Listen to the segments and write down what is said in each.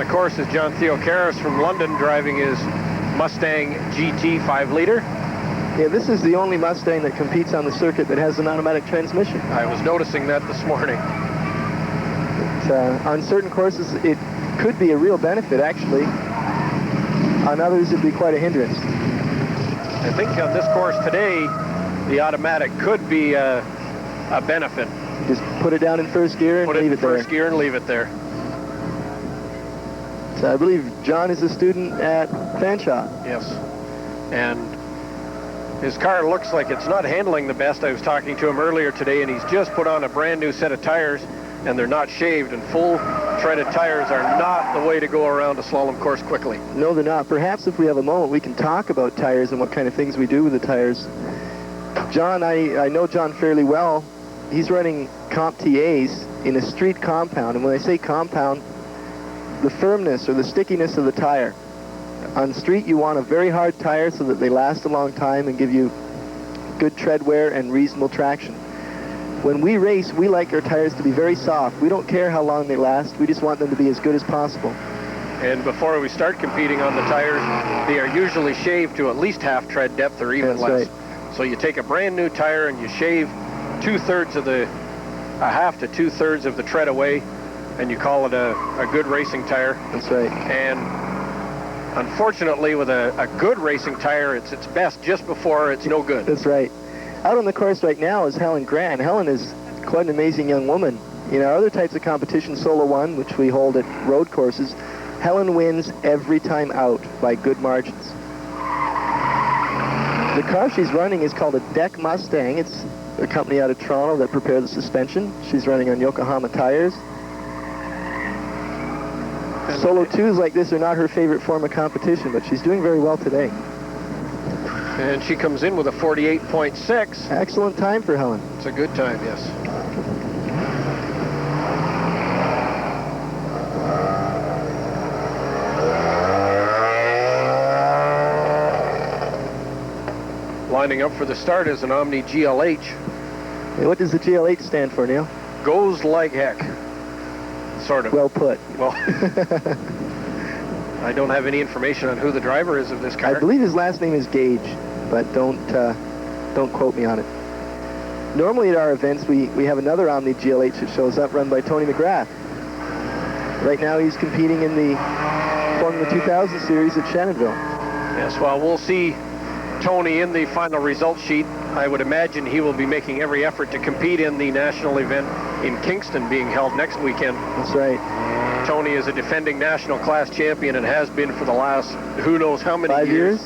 Of course, is John Theocaris from London driving his Mustang GT 5-liter. Yeah, this is the only Mustang that competes on the circuit that has an automatic transmission. I was noticing that this morning. On certain courses, it could be a real benefit, actually. On others, it'd be quite a hindrance. I think on this course today, the automatic could be a benefit. Just put it down in first gear and leave it there. First gear and leave it there. So I believe John is a student at Fanshawe. Yes. And his car looks like it's not handling the best. I was talking to him earlier today, and he's just put on a brand new set of tires, and they're not shaved, and full treaded tires are not the way to go around a slalom course quickly. No, they're not. Perhaps if we have a moment, we can talk about tires and what kind of things we do with the tires. John, I know John fairly well. He's running comp TAs in a street compound, and when I say compound, the firmness or the stickiness of the tire. On street, you want a very hard tire so that they last a long time and give you good tread wear and reasonable traction. When we race, we like our tires to be very soft. We don't care how long they last. We just want them to be as good as possible. And before we start competing on the tires, they are usually shaved to at least half tread depth or even less. Right. So you take a brand new tire and you shave half to two-thirds of the tread away, and you call it a good racing tire. That's right. And unfortunately, with a good racing tire, it's its best just before it's no good. That's right. Out on the course right now is Helen Grant. Helen is quite an amazing young woman. In our other types of competition, Solo 1, which we hold at road courses, Helen wins every time out by good margins. The car she's running is called a Deck Mustang. It's a company out of Toronto that prepared the suspension. She's running on Yokohama tires. Solo 2s like this are not her favorite form of competition, but she's doing very well today. And she comes in with a 48.6. Excellent time for Helen. It's a good time, yes. Lining up for the start is an Omni GLH. Hey, what does the GLH stand for, Neil? Goes like heck. Sort of. Well put. Well, I don't have any information on who the driver is of this car. I believe his last name is Gage, but don't quote me on it. Normally at our events, we have another Omni GLH that shows up, run by Tony McGrath. Right now he's competing in the Formula 2000 series at Shannonville. Yes, well, we'll see Tony in the final result sheet. I would imagine he will be making every effort to compete in the national event in Kingston being held next weekend. That's right. Tony is a defending national class champion and has been for the last who knows how many 5 years?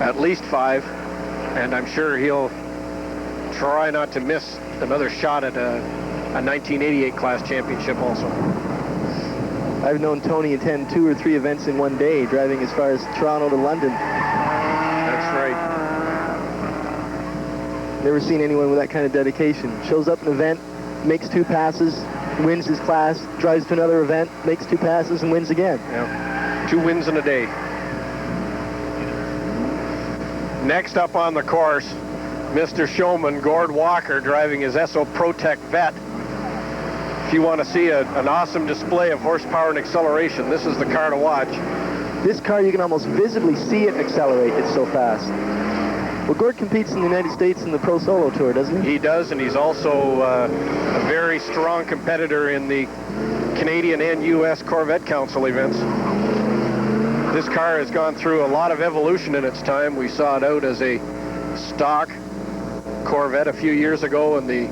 At least 5. And I'm sure he'll try not to miss another shot at a 1988 class championship also. I've known Tony attend 2 or 3 events in one day, driving as far as Toronto to London. That's right. Never seen anyone with that kind of dedication. Shows up an event, makes 2 passes, wins his class, drives to another event, makes 2 passes, and wins again. Yeah. 2 wins in a day. Next up on the course, Mr. Showman, Gord Walker, driving his Esso ProTech Vet. If you want to see an awesome display of horsepower and acceleration, this is the car to watch. This car, you can almost visibly see it accelerate. It's so fast. Well, Gord competes in the United States in the Pro Solo Tour, doesn't he? He does, and he's also a very strong competitor in the Canadian and U.S. Corvette Council events. This car has gone through a lot of evolution in its time. We saw it out as a stock Corvette a few years ago, and the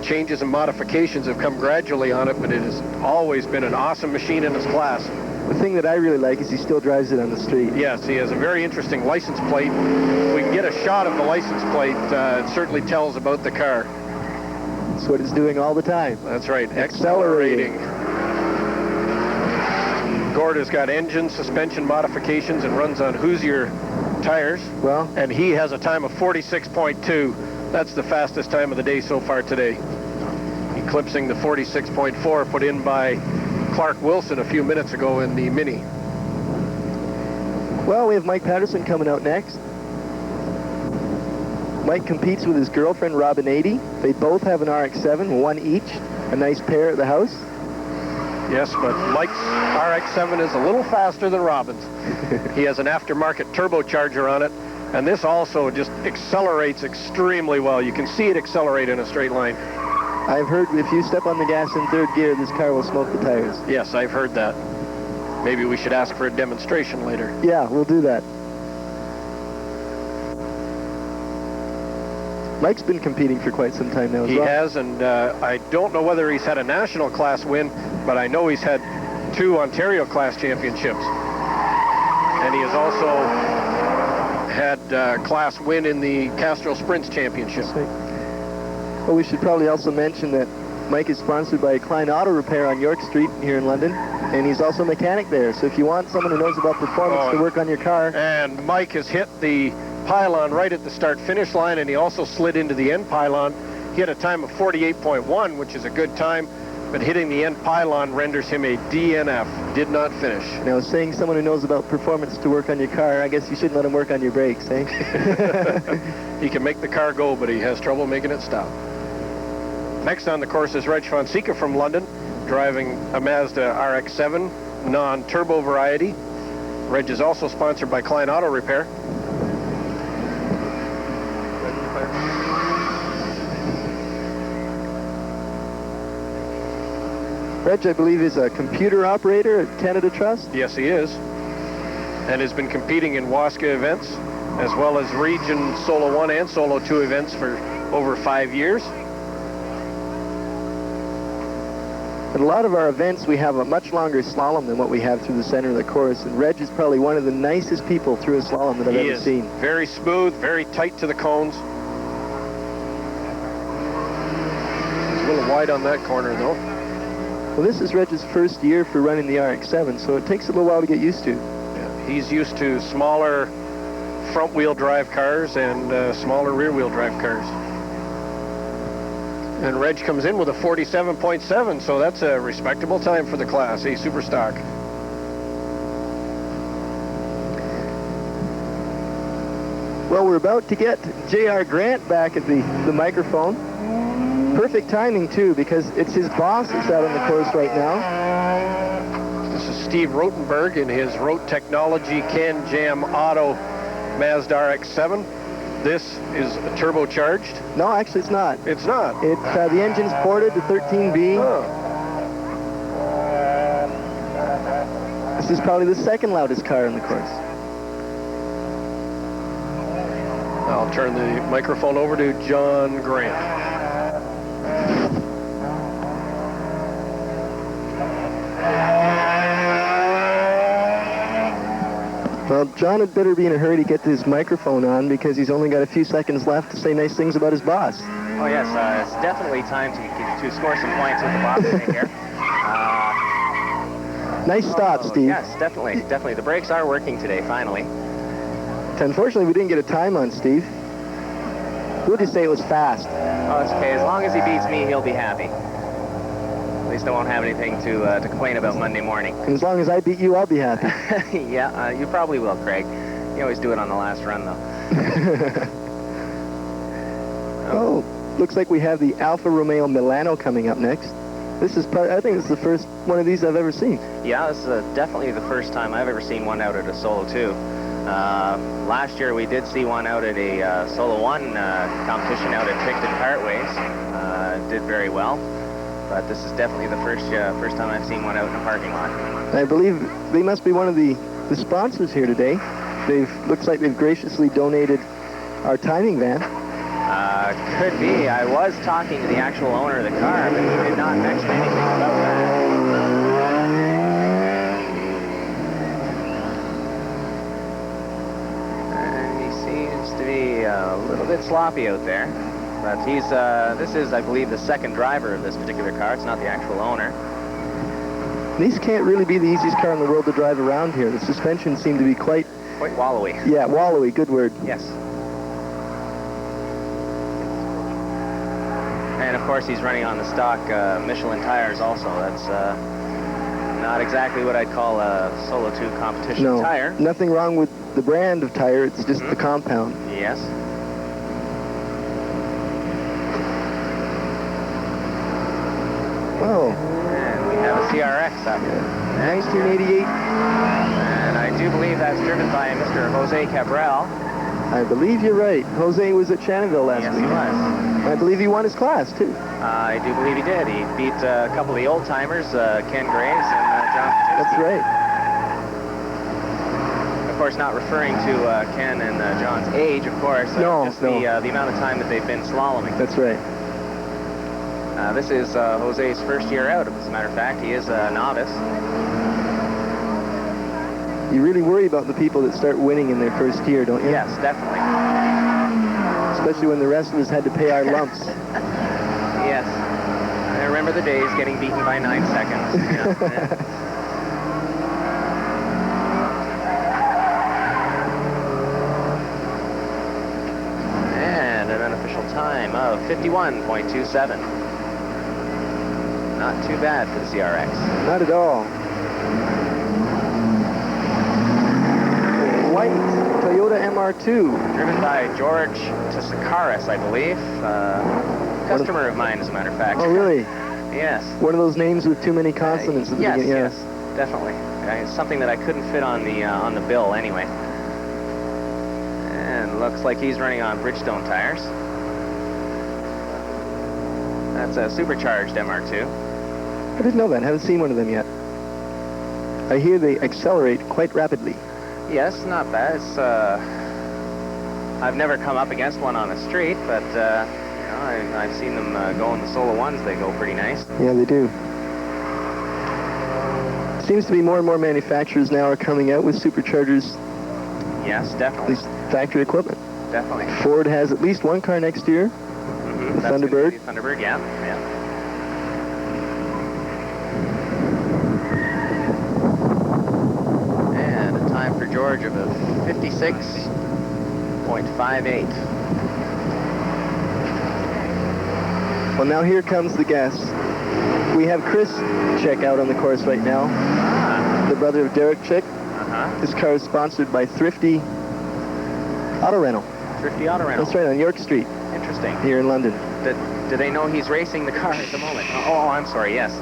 changes and modifications have come gradually on it, but it has always been an awesome machine in its class. The thing that I really like is he still drives it on the street. Yes, he has a very interesting license plate. If we can get a shot of the license plate, it certainly tells about the car. That's what it's doing all the time. That's right, accelerating. Gord has got engine, suspension modifications, and runs on Hoosier tires. Well, and he has a time of 46.2. That's the fastest time of the day so far today. Eclipsing the 46.4 put in by Clark Wilson a few minutes ago in the Mini. Well, we have Mike Patterson coming out next. Mike competes with his girlfriend, Robin 80. They both have an RX-7, one each, a nice pair at the house. Yes, but Mike's RX-7 is a little faster than Robin's. He has an aftermarket turbocharger on it, and this also just accelerates extremely well. You can see it accelerate in a straight line. I've heard if you step on the gas in third gear, this car will smoke the tires. Yes, I've heard that. Maybe we should ask for a demonstration later. Yeah, we'll do that. Mike's been competing for quite some time now as well. He has, and I don't know whether he's had a national class win, but I know he's had 2 Ontario class championships. And he has also had class win in the Castrol Sprints Championship. Well, we should probably also mention that Mike is sponsored by Klein Auto Repair on York Street here in London, and he's also a mechanic there. So if you want someone who knows about performance to work on your car. And Mike has hit the pylon right at the start-finish line, and he also slid into the end pylon. He had a time of 48.1, which is a good time, but hitting the end pylon renders him a DNF, did not finish. Now, saying someone who knows about performance to work on your car, I guess you shouldn't let him work on your brakes, eh? He can make the car go, but he has trouble making it stop. Next on the course is Reg Fonseca from London, driving a Mazda RX-7, non-turbo variety. Reg is also sponsored by Klein Auto Repair. Reg, I believe, is a computer operator at Canada Trust. Yes, he is, and has been competing in WASCA events, as well as region Solo 1 and Solo 2 events for over 5 years. At a lot of our events, we have a much longer slalom than what we have through the center of the course, and Reg is probably one of the nicest people through a slalom that I've ever seen. Very smooth, very tight to the cones. He's a little wide on that corner, though. Well, this is Reg's first year for running the RX-7, so it takes a little while to get used to. Yeah, he's used to smaller front-wheel drive cars and smaller rear-wheel drive cars. And Reg comes in with a 47.7, so that's a respectable time for the Class A Super Stock. Well, we're about to get J.R. Grant back at the microphone. Perfect timing, too, because it's his boss that's out on the course right now. This is Steve Rotenberg in his Rote Technology Can Jam Auto Mazda RX-7. This is turbocharged. No, actually it's not. It's not. It's the engine's ported to 13B. Oh. This is probably the second loudest car in the course. I'll turn the microphone over to John Grant. Well, John had better be in a hurry to get his microphone on because he's only got a few seconds left to say nice things about his boss. Oh, yes, it's definitely time to score some points with the boss in here. Nice stop, Steve. Yes, definitely. The brakes are working today, finally. Unfortunately, we didn't get a time on Steve. We'll just say it was fast. Oh, it's okay. As long as he beats me, he'll be happy. At least I won't have anything to complain about Monday morning. And as long as I beat you, I'll be happy. Yeah, you probably will, Craig. You always do it on the last run, though. Oh, looks like we have the Alfa Romeo Milano coming up next. This is probably, I think this is the first one of these I've ever seen. Yeah, this is definitely the first time I've ever seen one out at a Solo 2. Last year we did see one out at a Solo 1 competition out at Picton Cartways. Did very well. But this is definitely the first time I've seen one out in a parking lot. I believe they must be one of the sponsors here today. Looks like they've graciously donated our timing van. Could be. I was talking to the actual owner of the car, but he did not mention anything about that. And he seems to be a little bit sloppy out there. But this is, I believe, the second driver of this particular car. It's not the actual owner. These can't really be the easiest car in the world to drive around here. The suspension seemed to be quite wallowy. Yeah, wallowy, good word. Yes. And of course he's running on the stock Michelin tires also. That's not exactly what I'd call a Solo 2 competition tire. Nothing wrong with the brand of tire, it's just the compound. Yes. Oh. And we have a CRX up. 1988. And I do believe that's driven by Mr. Jose Cabral. I believe you're right. Jose was at Shannonville last Yes, week. he was. I believe he won his class, too. I do believe he did. He beat a couple of the old-timers, Ken Graves and John Patitsky. That's right. Of course, not referring to Ken and John's age, of course. Just the amount of time that they've been slaloming. That's right. This is Jose's first year out, as a matter of fact. He is a novice. You really worry about the people that start winning in their first year, don't you? Yes, definitely. Especially when the rest of us had to pay our lumps. Yes. I remember the days getting beaten by 9 seconds. Yeah. And an unofficial time of 51.27. Not too bad for the CRX. Not at all. White Toyota MR2. Driven by George Tsakaris, I believe. Customer of mine, as a matter of fact. Oh, really? Yes. One of those names with too many consonants at the beginning. Yes, definitely. It's something that I couldn't fit on the bill anyway. And looks like he's running on Bridgestone tires. That's a supercharged MR2. I didn't know that. I haven't seen one of them yet. I hear they accelerate quite rapidly. Yes, not bad. It's, I've never come up against one on the street, but you know, I've seen them go in the Solo ones. They go pretty nice. Yeah, they do. Seems to be more and more manufacturers now are coming out with superchargers. Yes, At definitely. least factory equipment. Definitely. Ford has at least one car next year. Mm-hmm. The Thunderbird. Thunderbird, yeah. And a time for George of a 56.58. Well, now here comes the guest. We have Chris Chick out on the course right now. The brother of Derek Chick. This car is sponsored by Thrifty Auto Rental. Thrifty Auto Rental. That's right, on York Street. Interesting. Here in London. Do they know he's racing the car at the moment? Oh, I'm sorry, yes.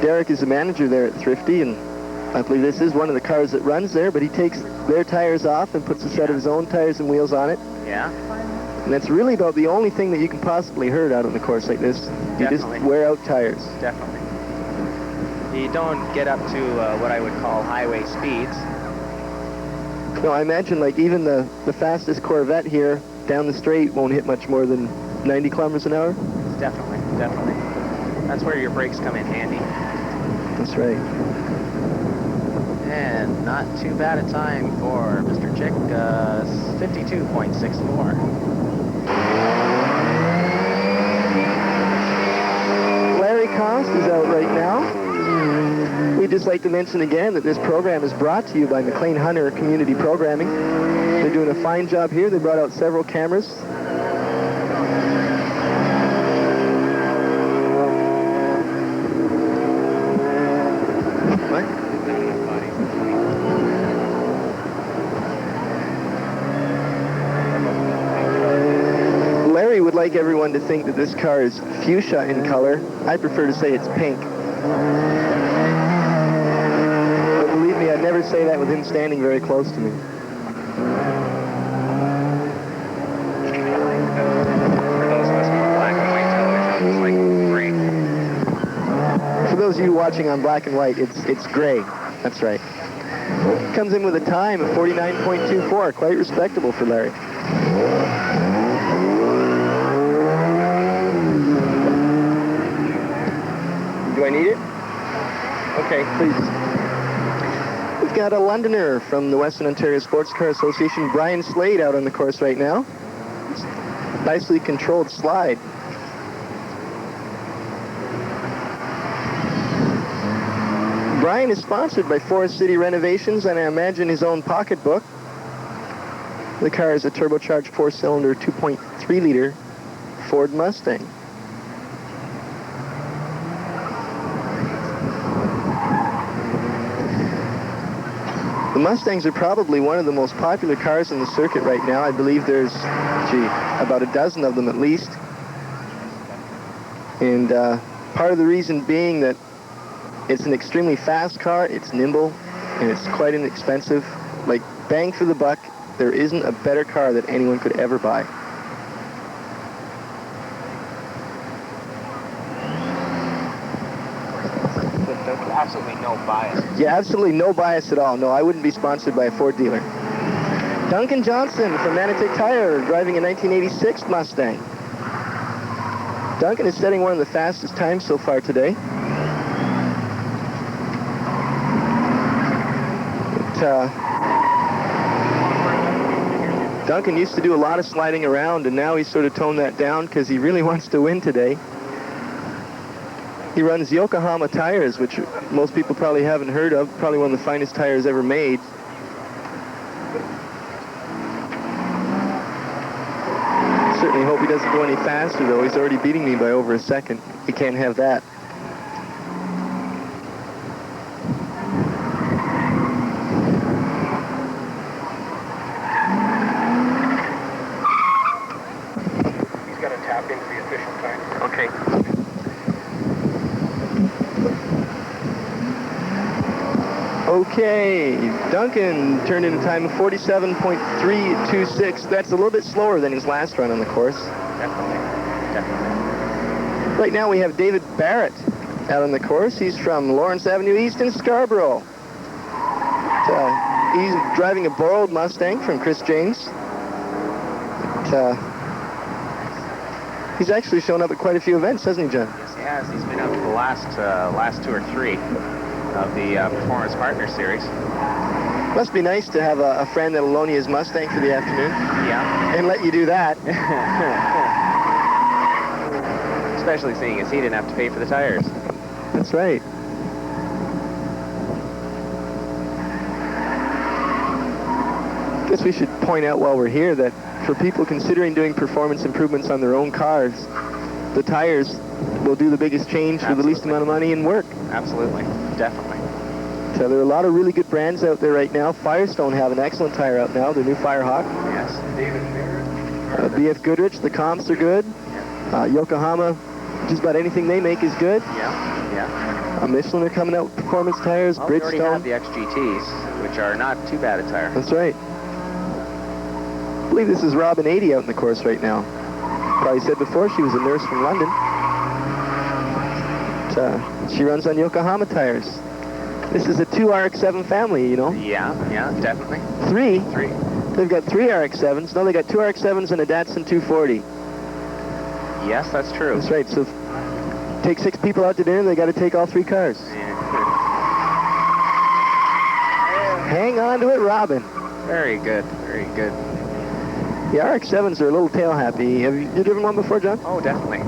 Derek is the manager there at Thrifty, and I believe this is one of the cars that runs there, but he takes their tires off and puts a set of his own tires and wheels on it. Yeah. And that's really about the only thing that you can possibly hurt out on the course like this. You Definitely. just wear out tires. Definitely. You don't get up to what I would call highway speeds. No, I imagine like even the fastest Corvette here down the straight won't hit much more than 90 kilometers an hour. Definitely. That's where your brakes come in handy. That's right. And not too bad a time for Mr. Chick, 52.64. Larry Cost is out right now. We'd just like to mention again that this program is brought to you by McLean Hunter Community Programming. They're doing a fine job here. They brought out several cameras. What? Larry would like everyone to think that this car is fuchsia in color. I prefer to say it's pink. But believe me, I'd never say that with him standing very close to me. For those of us with black and white television, it's like gray. For those of you watching on black and white, it's gray. That's right. Comes in with a time of 49.24, quite respectable for Larry. Do I need it? Okay, please. We've got a Londoner from the Western Ontario Sports Car Association, Brian Slade, out on the course right now. Nicely controlled slide. Brian is sponsored by Forest City Renovations, and I imagine his own pocketbook. The car is a turbocharged 4-cylinder 2.3-liter Ford Mustang. The Mustangs are probably one of the most popular cars in the circuit right now. I believe there's, about a dozen of them at least. And part of the reason being that it's an extremely fast car, it's nimble, and it's quite inexpensive. Like, bang for the buck, there isn't a better car that anyone could ever buy. Absolutely no bias. Yeah, absolutely no bias at all. No, I wouldn't be sponsored by a Ford dealer. Duncan Johnson from Manatic Tire, driving a 1986 Mustang. Duncan is setting one of the fastest times so far today. Duncan used to do a lot of sliding around, and now he's sort of toned that down because he really wants to win today. He runs Yokohama tires, which most people probably haven't heard of. Probably one of the finest tires ever made. Certainly hope he doesn't go any faster, though. He's already beating me by over a second. He can't have that. He's got to tap into the official time. Okay. Okay, Duncan turned in a time of 47.326. That's a little bit slower than his last run on the course. Definitely. Right now we have David Barrett out on the course. He's from Lawrence Avenue East in Scarborough. He's driving a borrowed Mustang from Chris James. He's actually shown up at quite a few events, hasn't he, John? Yes, he has. He's been out for the last 2 or 3 of the Performance Partner Series. Must be nice to have a friend that'll loan you his Mustang for the afternoon. Yeah. And let you do that. Especially seeing as he didn't have to pay for the tires. That's right. Guess we should point out while we're here that for people considering doing performance improvements on their own cars, the tires will do the biggest change for the least amount of money and work. Absolutely. Definitely. So there are a lot of really good brands out there right now. Firestone have an excellent tire out now, their new Firehawk. Yes. BF Goodrich, the comps are good. Yokohama, just about anything they make is good. Yeah. Michelin are coming out with performance tires. Well, we already have Bridgestone. the XGTs, which are not too bad a tire. That's right. I believe this is Robin 80 out in the course right now. Probably said before she was a nurse from London. But, she runs on Yokohama tires. This is a 2 RX-7 family, you know. Yeah, definitely. 3? 3. They've got 3 RX-7s. No, they got 2 RX-7s and a Datsun 240. Yes, that's true. That's right. So take 6 people out to dinner, they got to take all 3 cars. Yeah. Hang on to it, Robin. Very good. Very good. The RX-7s are a little tail happy. Have you driven one before, John? Oh, definitely.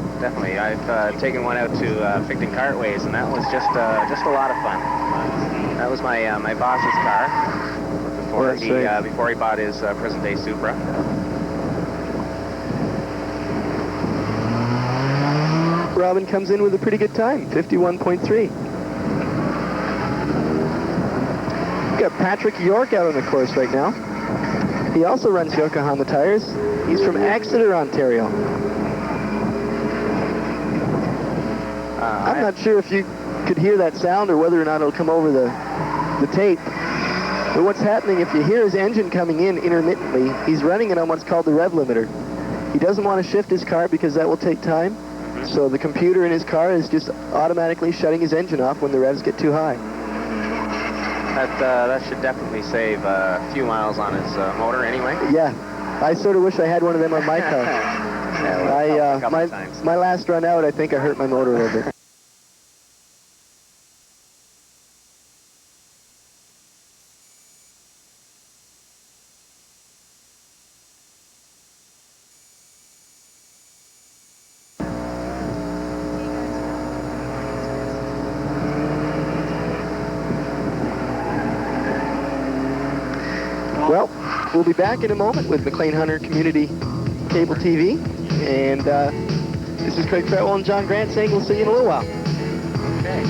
I've taken one out to Ficton Cartways, and that was just a lot of fun. That was my my boss's car before he bought his present-day Supra. Robin comes in with a pretty good time, 51.3. Got Patrick York out on the course right now. He also runs Yokohama tires. He's from Exeter, Ontario. I'm not sure if you could hear that sound or whether or not it'll come over the tape. But what's happening, if you hear his engine coming in intermittently, he's running it on what's called the rev limiter. He doesn't want to shift his car because that will take time. So the computer in his car is just automatically shutting his engine off when the revs get too high. That should definitely save a few miles on his motor anyway. Yeah, I sort of wish I had one of them on my car. My last run out, I think I hurt my motor a little bit. Well, we'll be back in a moment with McLean Hunter Community Cable TV. And this is Craig Farwell and John Grant saying we'll see you in a little while. Okay.